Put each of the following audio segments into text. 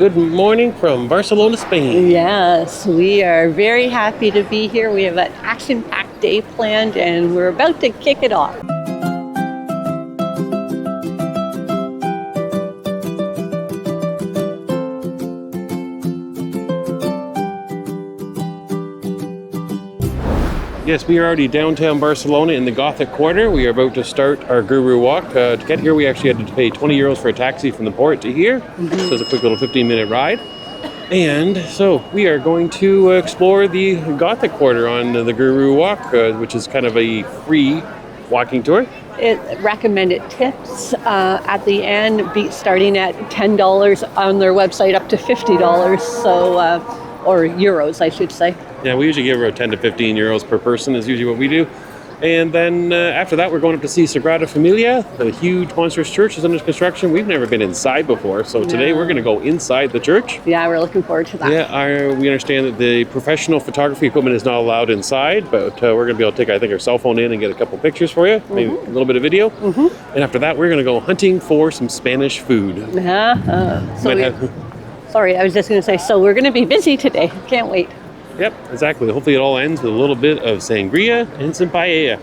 good morning from Barcelona, Spain. Yes, we are very happy to be here. We have an action-packed day planned and we're about to kick it off. Yes, we are already downtown Barcelona in the Gothic Quarter. We are about to start our guru walk. To get here, we actually had to pay 20 euros for a taxi from the port to here. So it's a quick little 15-minute ride. And so we are going to explore the Gothic Quarter on the guru walk, which is kind of a free walking tour. It recommended tips at the end, starting at $10 on their website up to $50, or euros, I should say. Yeah, we usually give around 10 to 15 euros per person is usually what we do. And then after that, we're going up to see Sagrada Familia. The huge monstrous church is under construction. We've never been inside before, so today we're going to go inside the church. Yeah, we're looking forward to that. Yeah, we understand that the professional photography equipment is not allowed inside, but we're going to be able to take, I think, our cell phone in and get a couple pictures for you, maybe a little bit of video. And after that, we're going to go hunting for some Spanish food. Sorry, I was just going to say, so we're going to be busy today. Can't wait. Yep, exactly. Hopefully it all ends with a little bit of sangria and some paella.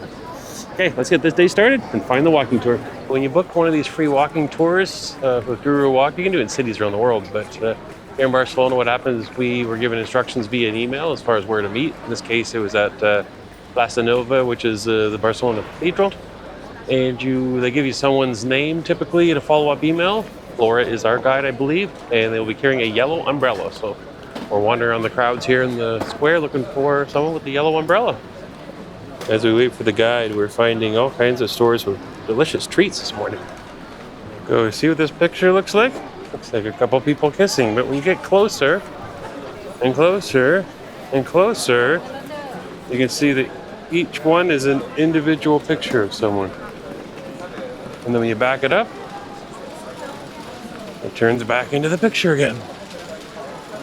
Okay, let's get this day started and find the walking tour. When you book one of these free walking tours with Guru Walk, you can do it in cities around the world, but here in Barcelona, what happens is we were given instructions via an email as far as where to meet. In this case, it was at Plaça Nova, which is the Barcelona Cathedral. And they give you someone's name typically in a follow-up email. Laura is our guide, I believe, and they'll be carrying a yellow umbrella. So we're wandering around the crowds here in the square looking for someone with the yellow umbrella. As we wait for the guide, we're finding all kinds of stores with delicious treats this morning. Go see what this picture looks like. Looks like a couple people kissing, but when you get closer and closer and closer, you can see that each one is an individual picture of someone. And then when you back it up, it turns back into the picture again.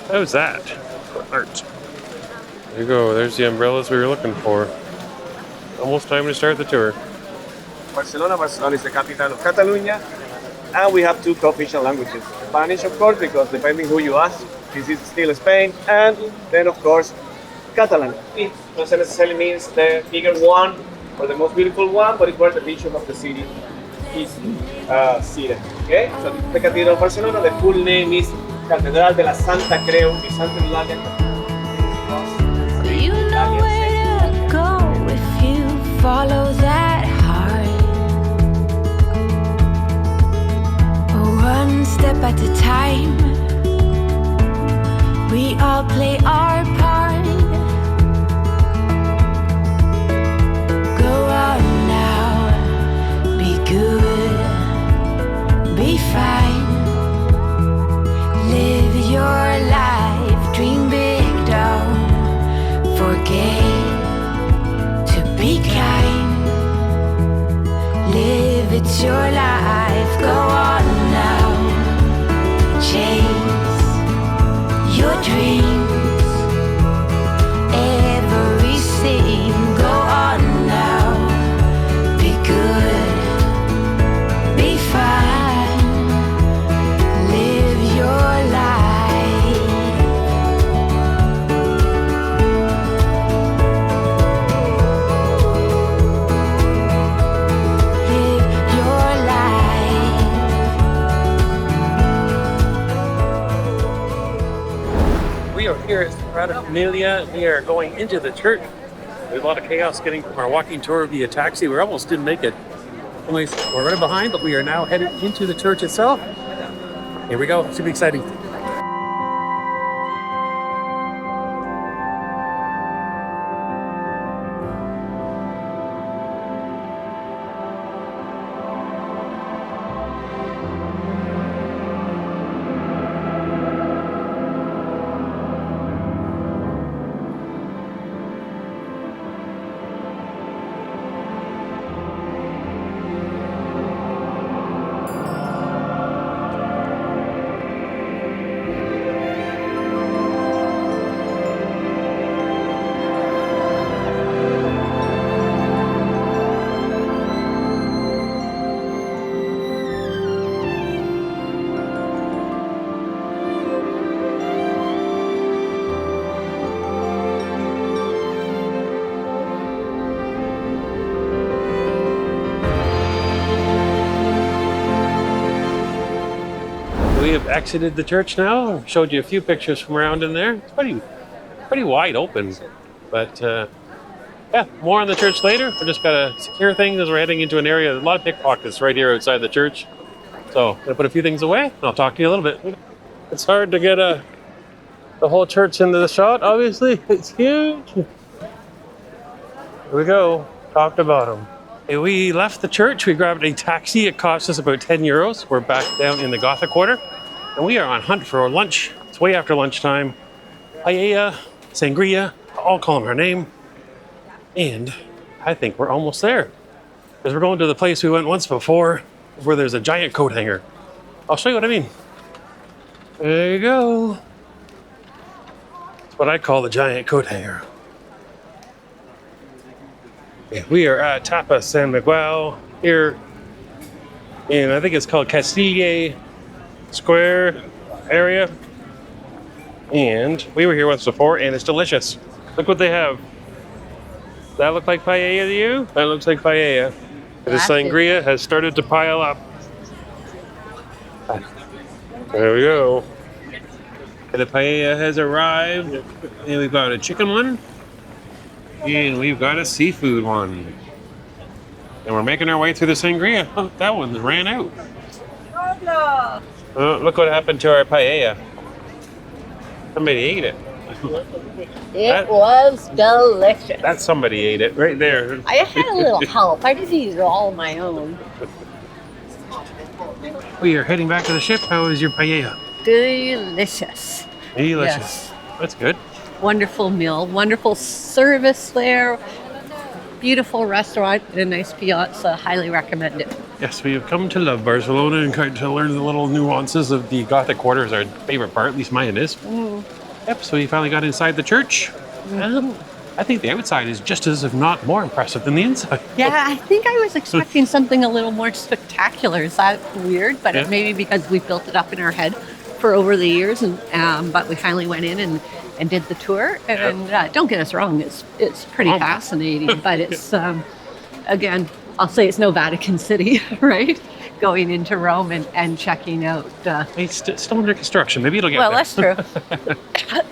How's that for art? There you go. There's the umbrellas we were looking for. Almost time to start the tour. Barcelona is the capital of Catalonia, and we have two co-official languages. Spanish, of course, because depending who you ask, this is still Spain, and then, of course, Catalan. It doesn't necessarily means the bigger one or the most beautiful one, but it's where the vision of the city is seated. Okay? So the Cathedral of Barcelona, the full name is Catedral de la Santa Creu y Santa Eulalia. You know where to go if you follow that heart. One step at a time, we all play our part. Go on now, be good, be fine. Live your life, dream big, don't forget to be kind. Live, it's your life, go on now. Chase your dreams, everything, go on now. Be good, be fine. Live your life. Live your life. We are here at Sagrada Familia. We are going into the church. There's a lot of chaos getting from our walking tour via taxi. We almost didn't make it. We're right behind, but we are now headed into the church itself. Here we go. It's going to be exciting. exited the church now. Showed you a few pictures from around in there. It's pretty wide open. But yeah, more on the church later. We just gotta secure things as we're heading into an area. There's a lot of pickpockets right here outside the church. So I'm gonna put a few things away and I'll talk to you a little bit. It's hard to get the whole church into the shot, obviously. It's huge. Here we go, top to bottom. Hey, we left the church, we grabbed a taxi. It cost us about 10 euros. We're back down in the Gothic Quarter. And we are on hunt for lunch. It's way after lunchtime. Paella, Sangria, all call them her name. And I think we're almost there. Because we're going to the place we went once before, where there's a giant coat hanger. I'll show you what I mean. There you go. That's what I call the giant coat hanger. Yeah, we are at Tapa San Miguel here in, I think it's called Castille Square area. And we were here once before and it's delicious. Look what they have. Does that look like paella to you? That looks like paella. The sangria has started to pile up. There we go. And the paella has arrived. And we've got a chicken one. And we've got a seafood one. And we're making our way through the sangria. Oh, that one ran out. Oh, look what happened to our paella. Somebody ate it. It was delicious. That somebody ate it right there. I had a little help. I didn't eat it all on my own. We are heading back to the ship. How is your paella? Delicious. Delicious. Yes. That's good. Wonderful meal. Wonderful service there. Beautiful restaurant and a nice piazza. Highly recommend it. Yes, we have come to love Barcelona and kind to learn the little nuances of the Gothic Quarter is our favorite part, at least mine is. Yep, so we finally got inside the church. I think the outside is just as, if not more impressive than the inside. Yeah, I think I was expecting something a little more spectacular. Is that weird? But it may be because we built it up in our head for over the years. And but we finally went in and did the tour. And don't get us wrong, it's pretty fascinating. But it's, again, I'll say it's no Vatican City, right? Going into Rome and checking out. It's still under construction. Maybe it'll get Well, there. that's true.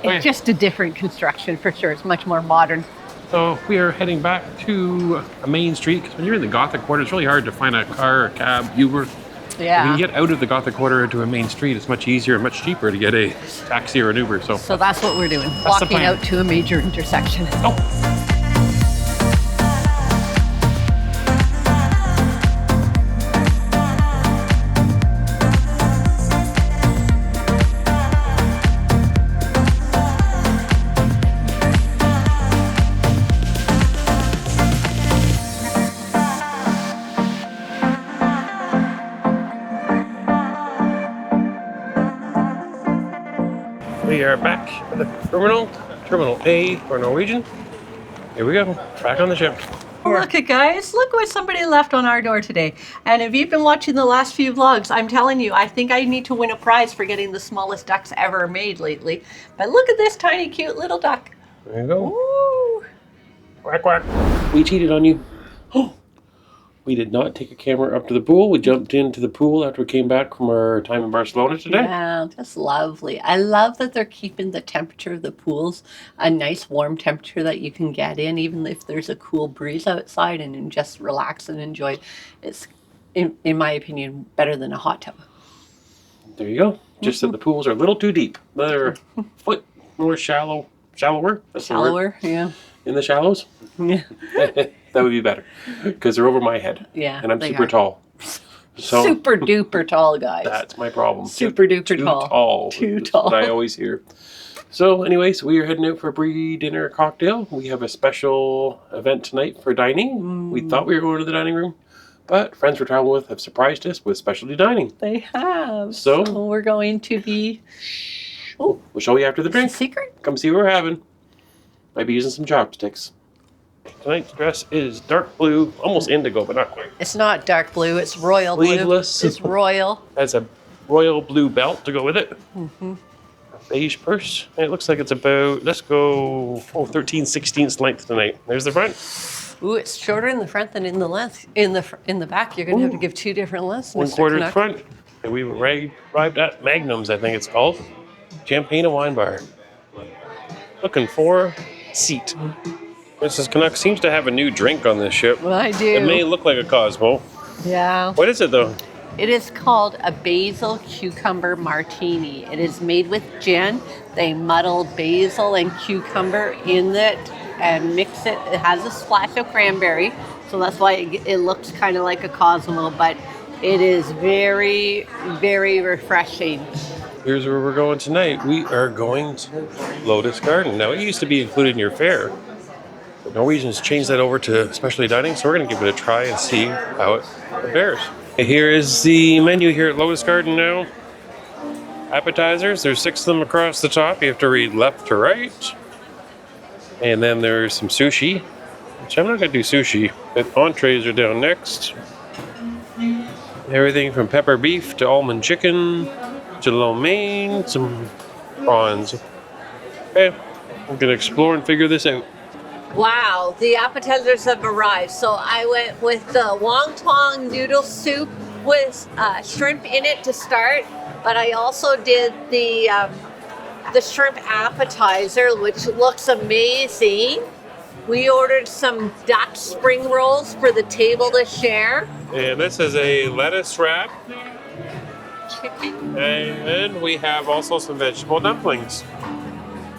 It's just a different construction for sure. It's much more modern. So we are heading back to a main street. Because when you're in the Gothic Quarter, it's really hard to find a car, a cab, Uber. Yeah. When you get out of the Gothic Quarter into a main street, it's much easier and much cheaper to get a taxi or an Uber. So that's what we're doing. the Walking plan. out to a major intersection. Oh. We are back at the Terminal A for Norwegian. Here we go, back on the ship. Look it, guys. Look what somebody left on our door today. And if you've been watching the last few vlogs, I'm telling you, I think I need to win a prize for getting the smallest ducks ever made lately. But look at this tiny, cute little duck. There you go. Ooh. Quack, quack. We cheated on you. We did not take a camera up to the pool. We jumped into the pool after we came back from our time in Barcelona today. Yeah, that's lovely. I love that they're keeping the temperature of the pools a nice warm temperature that you can get in, even if there's a cool breeze outside, and just relax and enjoy. It's, in my opinion, better than a hot tub. There you go. Just that the pools are a little too deep. They're a foot more shallower. That's the word. Shallower, yeah. In the shallows? Yeah. That would be better. Because they're over my head. Yeah, And I'm they super are. tall. So Super duper tall, guys. that's my problem. Super duper Too tall. tall. Too That's tall. what I always hear. So anyways, we are heading out for a pre-dinner cocktail. We have a special event tonight for dining. We thought we were going to the dining room, but friends we're traveling with have surprised us with specialty dining. They have. So we're going to be... we'll show you after the drink. Secret? Come see what we're having. Might be using some chopsticks. Tonight's dress is dark blue, almost indigo, but not quite. It's not dark blue. It's royal blue. Sleeveless. It's royal. Has a royal blue belt to go with it. A beige purse. And it looks like it's about, let's go, 13/16 length tonight. There's the front. Ooh, it's shorter in the front than in the length. In the back, you're going to have to give two different lengths. 1/4 at the front, And we arrived at Magnum's, I think it's called. Champagne and Wine Bar. Looking for seat. Mrs. Canucks seems to have a new drink on this ship. Well, I do. It may look like a Cosmo. Yeah. What is it though? It is called a basil cucumber martini. It is made with gin. They muddle basil and cucumber in it and mix it. It has a splash of cranberry, so that's why it looks kind of like a Cosmo, but it is very, very refreshing. Here's where we're going tonight. We are going to Lotus Garden. Now, it used to be included in your fare. But Norwegians changed that over to specialty dining, so we're going to give it a try and see how it fares. Here is the menu here at Lotus Garden now. Appetizers, there's 6 of them across the top. You have to read left to right. And then there's some sushi, which I'm not going to do sushi. The entrees are down next. Everything from pepper beef to almond chicken to lo mein, some prawns. Okay, we're going to explore and figure this out. Wow, the appetizers have arrived. So I went with the wonton noodle soup with shrimp in it to start, but I also did the shrimp appetizer, which looks amazing. We ordered some duck spring rolls for the table to share. And this is a lettuce wrap. Chicken. And we have also some vegetable dumplings.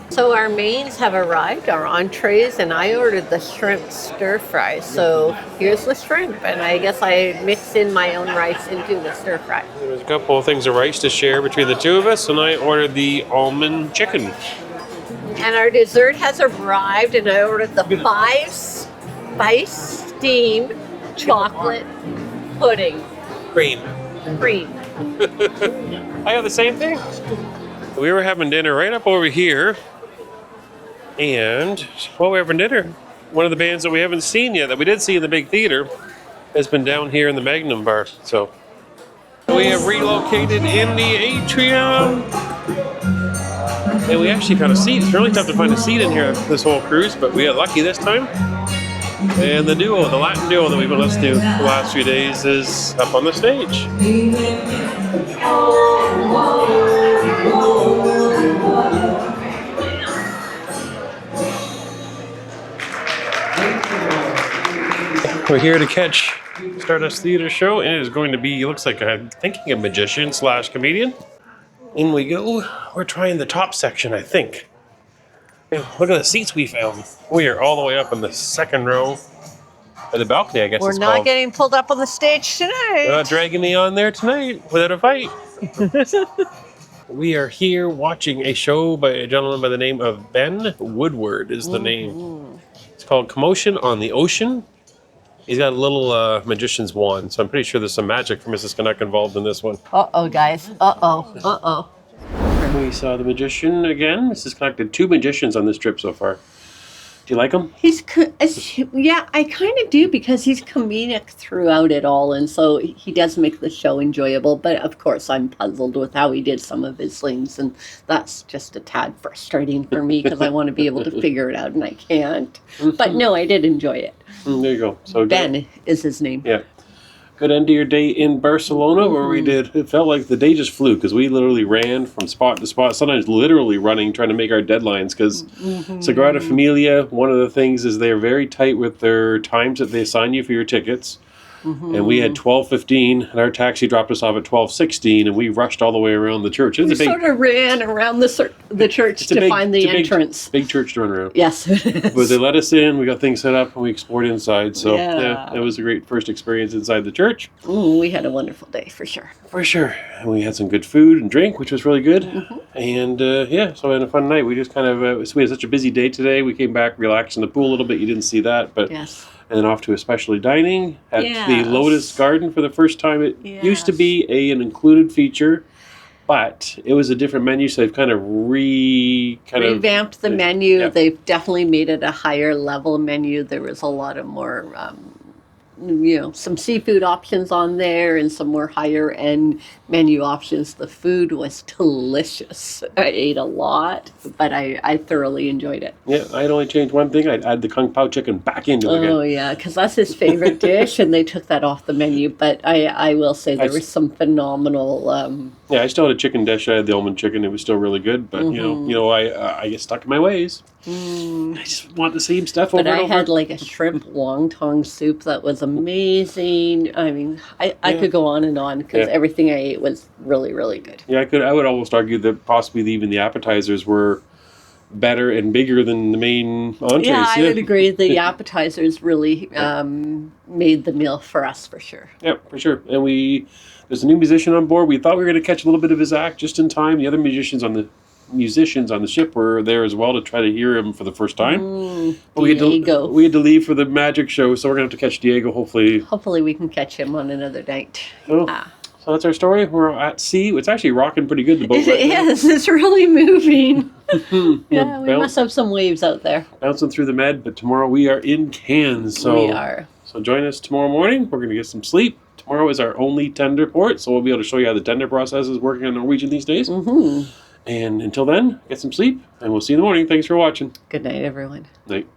So our mains have arrived, our entrees, and I ordered the shrimp stir fry. So here's the shrimp, and I guess I mix in my own rice into the stir fry. There's a couple of things of rice to share between the two of us, and I ordered the almond chicken. And our dessert has arrived, and I ordered the 5-spice steamed chocolate pudding. Cream. I have the same thing. We were having dinner right up over here, and while we were having dinner, one of the bands that we haven't seen yet, that we did see in the big theater, has been down here in the Magnum bar. So we have relocated in the Atrium, and we actually found a seat. It's really tough to find a seat in here this whole cruise, but we got lucky this time. And the Latin duo that we've been listening to the last few days is up on the stage. We're here to catch Stardust Theater Show, and it is going to be, looks like I'm thinking a magician / comedian. In we go. We're trying the top section, I think. Yeah, look at the seats we found. We are all the way up in the second row of the balcony, I guess We're it's not called. getting pulled up on the stage tonight. Not dragging me on there tonight without a fight. We are here watching a show by a gentleman by the name of Ben Woodward is the name. It's called Commotion on the Ocean. He's got a little magician's wand, so I'm pretty sure there's some magic for Mrs. Canuck involved in this one. Uh-oh, guys. Uh-oh. We saw the magician again. Mrs. Canuck did 2 magicians on this trip so far. Do you like him? Yeah, I kind of do, because he's comedic throughout it all, and so he does make the show enjoyable. But of course, I'm puzzled with how he did some of his things, and that's just a tad frustrating for me because I want to be able to figure it out, and I can't. But no, I did enjoy it. There you go. So Ben is his name. Yeah. Good end to your day in Barcelona, where we did, it felt like the day just flew, because we literally ran from spot to spot, sometimes literally running, trying to make our deadlines, because Sagrada Familia, one of the things is they're very tight with their times that they assign you for your tickets. And we had 12:15, and our taxi dropped us off at 12:16, and we rushed all the way around the church. We sort of ran around the church to find the entrance. Big church to run around. Yes. But they let us in, we got things set up, and we explored inside. So, yeah, it was a great first experience inside the church. We had a wonderful day, for sure. For sure. And we had some good food and drink, which was really good. And, so we had a fun night. We just kind of, we had such a busy day today. We came back, relaxed in the pool a little bit. You didn't see that, but... Yes. And then off to a specialty dining at the Lotus Garden for the first time. It used to be an included feature, but it was a different menu, so they've kind of revamped the menu. Yeah. They've definitely made it a higher level menu. There was a lot of more some seafood options on there and some more higher end menu options. The food was delicious. I ate a lot, but I thoroughly enjoyed it. Yeah, I'd only change one thing. I'd add the Kung Pao chicken back into it Oh again. yeah, because that's his favorite dish, and they took that off the menu. But I will say there was some phenomenal. Yeah, I still had a chicken dish. I had the almond chicken. It was still really good, but I get stuck in my ways. I just want the same stuff over But and I over. had like a shrimp wonton soup that was amazing. I mean, I could go on and on because everything I ate was really, really good. Yeah, I would almost argue that possibly even the appetizers were better and bigger than the main entrees. Yeah, I would agree. The appetizers really made the meal for us for sure. Yeah, for sure. And there's a new musician on board. We thought we were going to catch a little bit of his act just in time. The other musicians on the ship were there as well to try to hear him for the first time. But we had to leave for the magic show, so we're going to have to catch Diego, hopefully. Hopefully we can catch him on another night. So that's our story. We're at sea. It's actually rocking pretty good, the boat. It is. It's really moving. Yeah, we must have some waves out there. Bouncing through the med, but tomorrow we are in Cairns. So we are. So join us tomorrow morning. We're going to get some sleep. Tomorrow is our only tender port, so we'll be able to show you how the tender process is working on Norwegian these days. And until then, get some sleep, and we'll see you in the morning. Thanks for watching. Good night, everyone. Night.